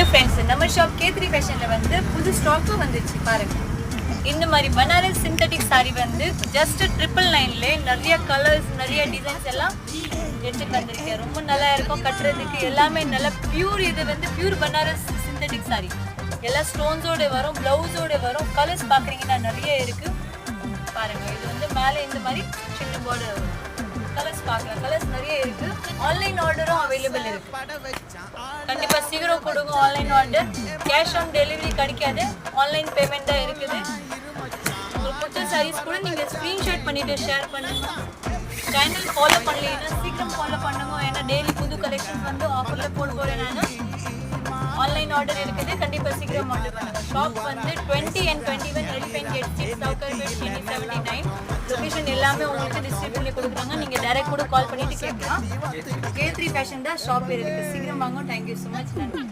Friends, நம்ம shop K3 ஃபேஷன்ல வந்து புது ஸ்டாக்கும் வந்துச்சு பாருங்க. இந்த மாதிரி பனாரஸ் சிந்தட்டிக் சாரி வந்து ஜஸ்ட் 999ல நிறைய கலர்ஸ் நிறைய டிசைன்ஸ் எல்லாம் எடுத்துட்டு வந்திருக்கேன். ரொம்ப நல்லா இருக்கும் கட்டுறதுக்கு, எல்லாமே நல்லா பியூர். இது வந்து பியூர் பனாரஸ் சிந்தட்டிக் சாரி, எல்லா ஸ்டோன்ஸோட வரும், பிளவுஸோட வரும். கலர்ஸ் பார்க்குறீங்கன்னா நிறைய இருக்கு பாருங்க. இது வந்து மேலே இந்த மாதிரி சின்ன பார்டர் வரும். கலர்ஸ் பார்க்கலாம், கலர்ஸ் நிறைய இருக்கு. ஆன்லைன் ஆர்டரும் அவைலபிள் இருக்கு. கண்டிப்பா சீக்கிரம் கொடுங்க online order. Cash on delivery கிடைக்காது, ஆன்லைன் பேமெண்ட் தான் இருக்குது. உங்களுக்கு பிடிச்ச சாரீஸ் கூட நீங்க ஸ்கிரீன்ஷாட் பண்ணிட்டு ஷேர் பண்ணுங்க. சேனல் ஃபாலோ பண்ணலைன்னா சீக்கிரம் ஃபாலோ பண்ணுங்க, ஏன்னா டெய்லி புது கலெக்ஷன்ஸ் வந்து ஆஃபர்ல போட போறேன் நான். ஆன்லைன் ஆர்டர் இருக்குது, கண்டிப்பா சீக்கிரம் ஆர்டர் பண்ணுங்க. ஷாப் வந்து 20 and 21 எலிஃபென்ட் கேட் 6 சவுக்கர்பேட் 79. லொகேஷன் எல்லாமே உங்களுக்கு டிஸ்ட்ரிபியூட் பண்ணி கொடுக்குறாங்க. நீங்க டைரக்ட் கூட கால் பண்ணிட்டு கேட்கலாம். K3 ஃபேஷன் தான் ஷாப் இருக்கு. சீக்கிரம் வாங்க. Thank you so much. நன்றி.